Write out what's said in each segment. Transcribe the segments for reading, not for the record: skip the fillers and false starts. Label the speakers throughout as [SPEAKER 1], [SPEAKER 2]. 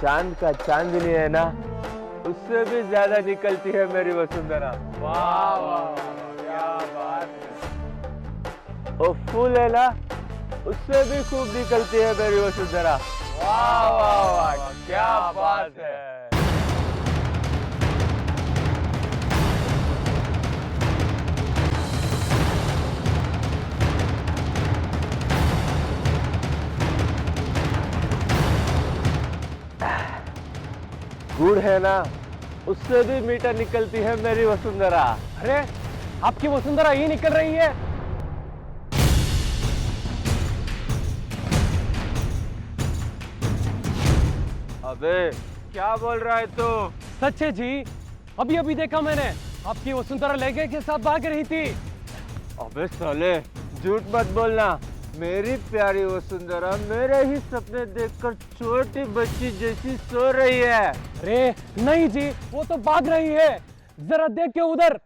[SPEAKER 1] चांद का चांदनी है ना, उससे भी ज्यादा निकलती है मेरी वसुंधरा।
[SPEAKER 2] वाह वाह क्या बात है।
[SPEAKER 1] वो फूल है ना, उससे भी खूब निकलती है मेरी वसुंधरा।
[SPEAKER 2] वाह वाह वाह क्या बात है।
[SPEAKER 1] गुड़ है ना, उससे भी मीठा निकलती है मेरी वसुंधरा।
[SPEAKER 2] अरे आपकी वसुंधरा ही निकल रही है।
[SPEAKER 1] अबे क्या बोल रहा है तू?
[SPEAKER 2] सच है जी, अभी अभी देखा मैंने, आपकी वसुंधरा लहंगे के साथ भाग रही थी।
[SPEAKER 1] अबे साले, झूठ मत बोलना। मेरी प्यारी वसुंधरा मेरे ही सपने देखकर छोटी बच्ची जैसी सो रही है।
[SPEAKER 2] अरे नहीं जी, वो तो भाग रही है, जरा देख के उधर।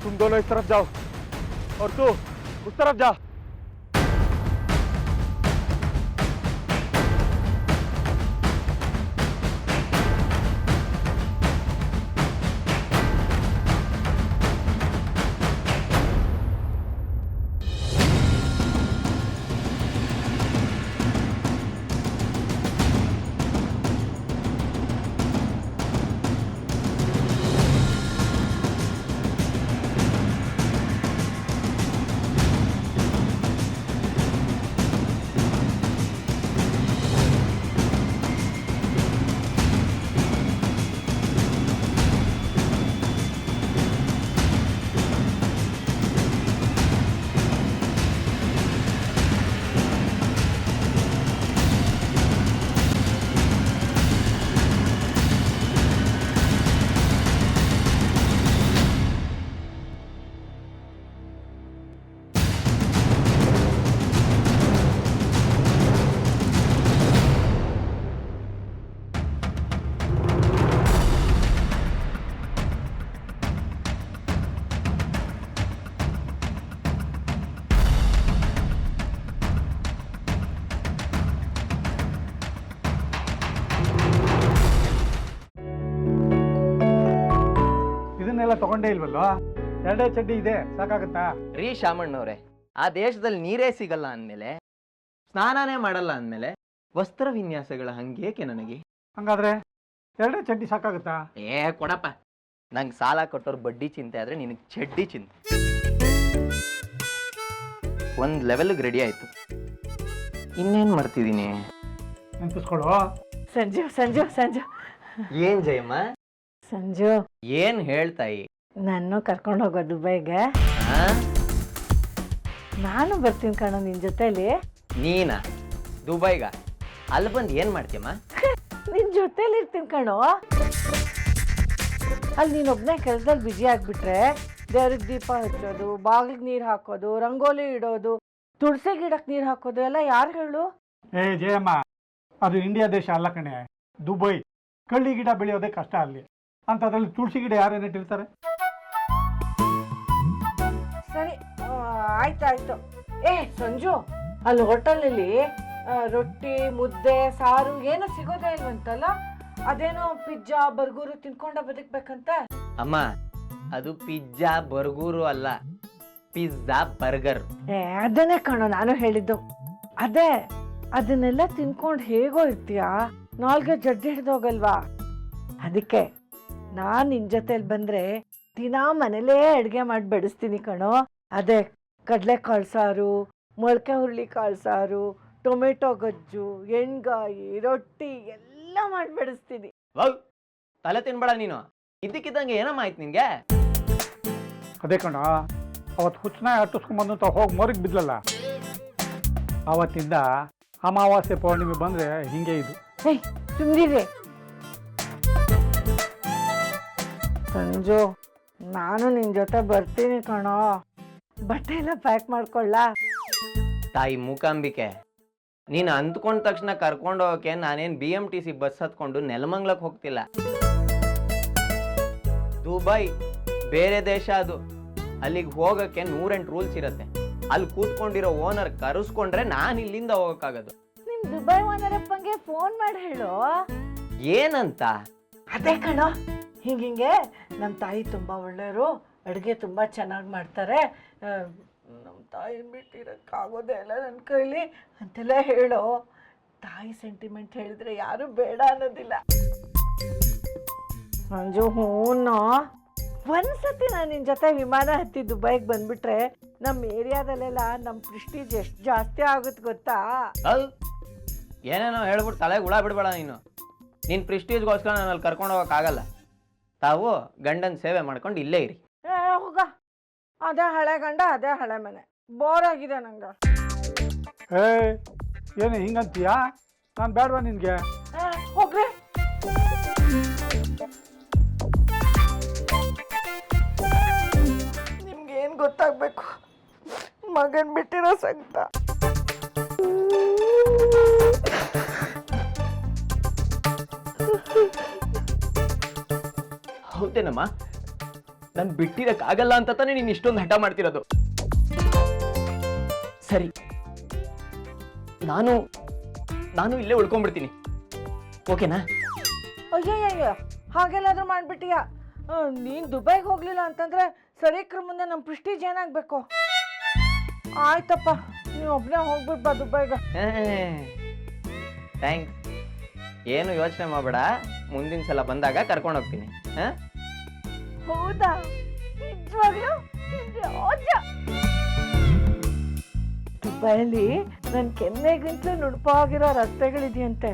[SPEAKER 1] तुम दोनों इस तरफ जाओ और तू उस तरफ जा।
[SPEAKER 3] ಇದನ್ನೆಲ್ಲ ತಗೊಂಡೇ ಇಲ್ವಲ್ವಾ? ಎರಡೇ ಚಡ್ಡಿ ಇದೆ, ಸಾಕಾಗತ್ತಾ?
[SPEAKER 4] ರೀ ಶಾಮಣ್ಣವ್ರೆ, ಆ ದೇಶದಲ್ಲಿ ನೀರೇ ಸಿಗಲ್ಲ ಅಂದಮೇಲೆ, ಸ್ನಾನನೇ ಮಾಡಲ್ಲ ಅಂದಮೇಲೆ ವಸ್ತ್ರ ವಿನ್ಯಾಸಗಳ ಹಂಗೇಕೆ ನನಗೆ?
[SPEAKER 3] ಹಂಗಾದ್ರೆ ಎರಡೇ ಚಡ್ಡಿ ಸಾಕಾಗತ್ತಾ?
[SPEAKER 4] ಏ ಕೊಡಪ್ಪ, ನಂಗೆ ಸಾಲ ಕೊಟ್ಟವ್ರು ಬಡ್ಡಿ ಚಿಂತೆ ಆದ್ರೆ ನಿನಗೆ ಚಡ್ಡಿ ಚಿಂತೆ. ಒಂದು ಲೆವೆಲ್ಗೆ ರೆಡಿ ಆಯ್ತು, ಇನ್ನೇನು ಮಾಡ್ತಿದ್ದೀನಿ?
[SPEAKER 3] ನೆನ್ಪಿಸ್ಕೊಳ್ಳೋ.
[SPEAKER 5] ಸಂಜು ಸಂಜು ಸಂಜು
[SPEAKER 4] ಏನ್ ಜಯಮ್ಮ?
[SPEAKER 5] ಸಂಜು,
[SPEAKER 4] ಏನ್ ಹೇಳ್ತಾಯಿ?
[SPEAKER 5] ನಾನು ಕರ್ಕೊಂಡು ಹೋಗೋ ದುಬೈಗೆ.
[SPEAKER 4] ಆ?
[SPEAKER 5] ನಾನು ಬರ್ತೀನಿ ಕಣೋ ನಿನ್ ಜೊತೆಲಿ.
[SPEAKER 4] ನೀನಾ ದುಬೈಗ? ಅಲ್ಲಿ ಬಂದು ಏನ್ ಮಾಡ್ತೀಯಮ್ಮ?
[SPEAKER 5] ನಿನ್ ಜೊತೆಲಿ ಇರ್ತೀನಿ ಕಣೋ. ಅಲ್ಲಿ ನೀನೊಬ್ನೇ ಕೆಲಸದಲ್ಲಿ ಬ್ಯುಸಿ ಆಗ್ಬಿಟ್ರೆ ದೇವ್ರಿಗೆ ದೀಪ ಹಚ್ಚೋದು, ಬಾಗಿಲಿಗೆ ನೀರು ಹಾಕೋದು, ರಂಗೋಲಿ ಇಡೋದು, ತುಳಸಿ ಗಿಡಕ್ಕೆ ನೀರು ಹಾಕೋದು ಎಲ್ಲ ಯಾರು ಹೇಳು?
[SPEAKER 3] ಏ ಜಯಮ್ಮ, ಅದು ಇಂಡಿಯಾ ದೇಶ ಅಲ್ಲ ಕಣೆ, ದುಬೈ. ಕಳ್ಳಿ ಗಿಡ ಬೆಳೆಯೋದೇ ಕಷ್ಟ ಅಲ್ಲಿ, ಅಂತದ್ರಲ್ಲಿ ತುಳಸಿ ಗಿಡ ಯಾರೇ ನೆಟ್ಟಿರ್ತಾರೆ?
[SPEAKER 5] ಸರಿ, ಆಯ್ತಾಯ್ತು. ಏ ಸಂಜು, ಅಲ್ಲಿ ಹೋಟೆಲಲ್ಲಿ ರೊಟ್ಟಿ ಮುದ್ದೆ ಸಾರು ಏನೋ ಸಿಗೋದೇ ಇಲ್ವಂತಲ್ಲ? ಅದೇನೋ ಪಿಜ್ಜಾ ಬರ್ಗೂರು ತಿನ್ಕೊಂಡ ಬದುಕ್ಬೇಕಂತ.
[SPEAKER 4] ಅಮ್ಮ, ಅದು ಪಿಜ್ಜಾ ಬರ್ಗೂರು ಅಲ್ಲ, ಪಿಜ್ಜಾ ಬರ್ಗರ್.
[SPEAKER 5] ಅದನ್ನೇ ಕಣೋ ನಾನು ಹೇಳಿದ್ದು. ಅದೇ ಅದನ್ನೆಲ್ಲ ತಿನ್ಕೊಂಡು ಹೇಗೋ ಇರ್ತೀಯಾ, ನಾಲ್ಗೆ ಜಡ್ಡಿ ಹಿಡ್ದೋಗಲ್ವಾ? ಅದಕ್ಕೆ ನಾನ್ ನಿನ್ ಜೊತೆಲಿ ಬಂದ್ರೆ ದಿನಾ ಮನೇಲೇ ಅಡ್ಗೆ ಮಾಡಿ ಬಡಿಸ್ತೀನಿ ಕಣೋ. ಅದೇ ಕಡಲೆಕಾಳು ಸಾರು, ಮೊಳಕೆ ಹುರುಳಿ ಕಾಳು ಸಾರು, ಟೊಮೆಟೊ ಗೊಜ್ಜು, ಎಣ್ಗಾಯಿ, ರೊಟ್ಟಿ ಎಲ್ಲ ಮಾಡಿ ಬಡಿಸ್ತೀನಿ.
[SPEAKER 4] ತಲೆ ತಿನ್ಬೇಡ ನೀನು. ಇದ್ದಕ್ಕಿದ್ದಂಗೆ ಏನಮ್ಮ ಆಯ್ತು ನಿನ್ಗೆ?
[SPEAKER 3] ಅದೇ ಕಣ, ಅವತ್ತು ಹುಚ್ಚನಾಯಿ ಅಟ್ಟಿಸ್ಕೊಂಬಂದು ಹೋಗಿ ಮರಿಗೆ ಬಿದ್ಲಲ್ಲ, ಆವತ್ತಿಂದ ಅಮಾವಾಸ್ಯೆ ಪೌರ್ಣಿಮೆ ಬಂದರೆ ಹಿಂಗೆ ಇದು.
[SPEAKER 5] ಏಯ್ ಸುಮ್ಮನಿರಿ ಸಂಜು, ನಾನು ನಿನ್ನ ಜೊತೆ ಬರ್ತೀನಿ ಕಣೋ. ಬಟ್ಟೆ ಎಲ್ಲ ಪ್ಯಾಕ್ ಮಾಡ್ಕೊಳ್ಳ.
[SPEAKER 4] ತಾಯಿ ಮೂಕಾಂಬಿಕೆ, ನೀನು ಅಂದ್ಕೊಂಡ ತಕ್ಷಣ ಕರ್ಕೊಂಡು ಹೋಗಕ್ಕೆ ನಾನೇನು BMTC ಬಸ್ ಹತ್ಕೊಂಡು ನೆಲಮಂಗ್ಲಕ್ಕೆ ಹೋಗ್ತಿಲ್ಲ. ದುಬೈ ಬೇರೆ ದೇಶ, ಅದು ಅಲ್ಲಿಗೆ ಹೋಗಕ್ಕೆ 108 ರೂಲ್ಸ್ ಇರುತ್ತೆ. ಅಲ್ಲಿ ಕೂತ್ಕೊಂಡಿರೋ ಓನರ್ ಕರೆಸ್ಕೊಂಡ್ರೆ ನಾನು ಇಲ್ಲಿಂದ ಹೋಗಕ್ಕಾಗದು.
[SPEAKER 5] ನಿಮ್ ದುಬೈ ಓನರಪ್ಪಂಗೆ ಫೋನ್ ಮಾಡಿ ಹೇಳು.
[SPEAKER 4] ಏನಂತ?
[SPEAKER 5] ಅದೇ ಕಣೋ, ಹಿಂಗೆ ನಮ್ಮ ತಾಯಿ ತುಂಬ ಒಳ್ಳೆಯವರು, ಅಡುಗೆ ತುಂಬ ಚೆನ್ನಾಗಿ ಮಾಡ್ತಾರೆ, ನಮ್ಮ ತಾಯಿ ಬಿಟ್ಟಿರೋಕ್ಕಾಗೋದೇ ಇಲ್ಲ ನನ್ನ ಕೈಲಿ ಅಂತೆಲ್ಲ ಹೇಳು. ತಾಯಿ ಸೆಂಟಿಮೆಂಟ್ ಹೇಳಿದ್ರೆ ಯಾರು ಬೇಡ ಅನ್ನೋದಿಲ್ಲ. ಮಂಜು, ಹೂನೋ ಒಂದ್ಸತಿ ನಾನು ನಿನ್ನ ಜೊತೆ ವಿಮಾನ ಹತ್ತಿ ದುಬೈಗೆ ಬಂದ್ಬಿಟ್ರೆ ನಮ್ಮ ಏರಿಯಾದಲ್ಲೆಲ್ಲ ನಮ್ಮ ಪ್ರೆಸ್ಟೀಜ್ ಎಷ್ಟು ಜಾಸ್ತಿ ಆಗುತ್ತೆ ಗೊತ್ತಾ?
[SPEAKER 4] ಹೌದು, ಏನೇನೋ ಹೇಳ್ಬಿಟ್ಟು ತಲೆಗೆ ಹುಳ ಬಿಡಬೇಡ ನೀನು. ನಿನ್ನ ಪ್ರೆಸ್ಟೀಜ್ಗೋಸ್ಕರ ನಾನು ಅಲ್ಲಿ ಕರ್ಕೊಂಡು ಹೋಗೋಕ್ಕಾಗಲ್ಲ. ತಾವು ಗಂಡನ ಸೇವೆ ಮಾಡ್ಕೊಂಡು ಇಲ್ಲೇ ಇರಿ.
[SPEAKER 5] ಹೋಗ, ಅದೇ ಹಳೆ ಗಂಡ ಅದೇ ಹಳೆ ಮನೆ, ಬೋರ್ ಆಗಿದೆ ನಂಗೆ.
[SPEAKER 3] ಏನು ಹಿಂಗಂತೀಯಾ? ನಾನು ಬೇಡವಾ ನಿನಗೆ?
[SPEAKER 5] ಹೋಗ್ರಿ. ನಿಮ್ಗೇನು ಗೊತ್ತಾಗಬೇಕು, ಮಗನ್ ಬಿಟ್ಟಿರೋ ಸಂಕಟ.
[SPEAKER 4] ಹೌದೇನಮ್ಮ, ನಾನು ಬಿಟ್ಟಿರಕ್ಕಾಗಲ್ಲ ಅಂತ ತಾನೇ ನೀನು ಇಷ್ಟೊಂದು ಹಠ ಮಾಡ್ತಿರೋದು. ಸರಿ, ನಾನು ಇಲ್ಲೇ ಉಳ್ಕೊಂಡ್ಬಿಡ್ತೀನಿ, ಓಕೆನಾ?
[SPEAKER 5] ಅಯ್ಯಯ್ಯಯ್ಯ, ಹಾಗೆಲ್ಲಾದ್ರೂ ಮಾಡ್ಬಿಟ್ಟಿಯಾ? ನೀನು ದುಬೈಗೆ ಹೋಗ್ಲಿಲ್ಲ ಅಂತಂದ್ರೆ ಸರೀಕ್ರ ಮುಂದೆ ನಮ್ಮ ಪ್ರೆಸ್ಟೀಜ್ ಏನಾಗಬೇಕು? ಆಯ್ತಪ್ಪ, ನೀವು ಒಬ್ಬನೇ ಹೋಗ್ಬಿಟ್ಟು ಬಾ ದುಬೈಗೆ.
[SPEAKER 4] ಥ್ಯಾಂಕ್ಸ್. ಏನು ಯೋಚನೆ ಮಾಡಬೇಡ, ಮುಂದಿನ ಸಲ ಬಂದಾಗ ಕರ್ಕೊಂಡು ಹೋಗ್ತೀನಿ.
[SPEAKER 5] ಹೌದಾ? ನಿಜವಾಗ್ಲೂ? ದುಬೈಲಿ ನನ್ನ ಕೆನ್ನೆಗಿಂತಲೂ ನುಣುಪಾಗಿರೋ ರಸ್ತೆಗಳಿದೆಯಂತೆ.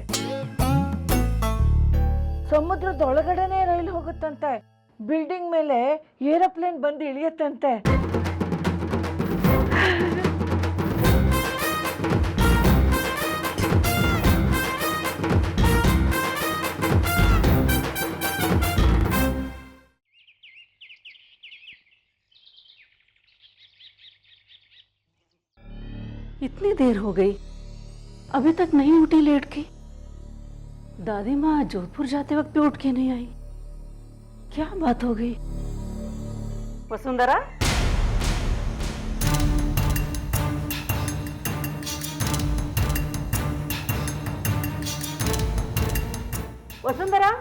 [SPEAKER 5] ಸಮುದ್ರದ ಒಳಗಡೆನೆ ರೈಲು ಹೋಗುತ್ತಂತೆ. ಬಿಲ್ಡಿಂಗ್ ಮೇಲೆ ಏರೋಪ್ಲೇನ್ ಬಂದು ಇಳಿಯತ್ತಂತೆ.
[SPEAKER 6] इतनी देर हो गई, अभी तक नहीं उठी लेट के। दादी माँ जोधपुर जाते वक्त भी उठ के नहीं आई, क्या बात हो गई? वसुंधरा, वसुंधरा,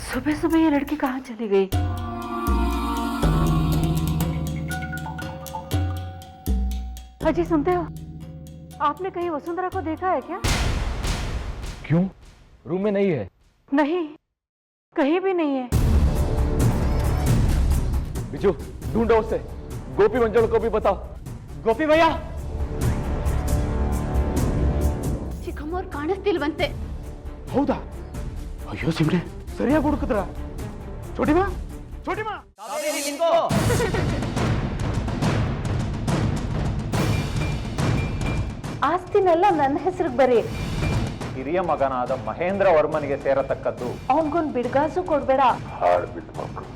[SPEAKER 6] सुबह सुबह ये लड़की कहाँ चली गई? अजी सुनते हो, आपने कहीं वसुंधरा को देखा है क्या?
[SPEAKER 2] क्यों? रूम में नहीं है?
[SPEAKER 6] नहीं, कहीं भी नहीं है।
[SPEAKER 2] बिजू, ढूंढो उसे। गोपी मंजल को भी बताओ। गोपी भैया,
[SPEAKER 7] ಚಿಕ್ಕಮ್ಮವ್ರು ಕಾಣಿಸ್ತಿಲ್ವಂತೆ.
[SPEAKER 2] ಹೌದಾ? ಅಯ್ಯೋ ಶಿವನೇ, ಸರಿಯಾಗಿ ಹುಡುಕಿದ್ರ? ಚೋಟಿಮಾ, ಚೋಟಿಮಾ,
[SPEAKER 6] ಆಸ್ತಿನೆಲ್ಲ ನನ್ನ ಹೆಸರಿಗೆ ಬರೀ.
[SPEAKER 8] ಹಿರಿಯ ಮಗನಾದ ಮಹೇಂದ್ರ ವರ್ಮನಿಗೆ ಸೇರತಕ್ಕದ್ದು.
[SPEAKER 6] ಅವನಿಗೊಂದು ಬಿಡ್ಗಾಸು ಕೊಡ್ಬೇಡ.
[SPEAKER 8] ಹಾಳು ಬಿಟ್ಟು ಮಕ್ಕಳು.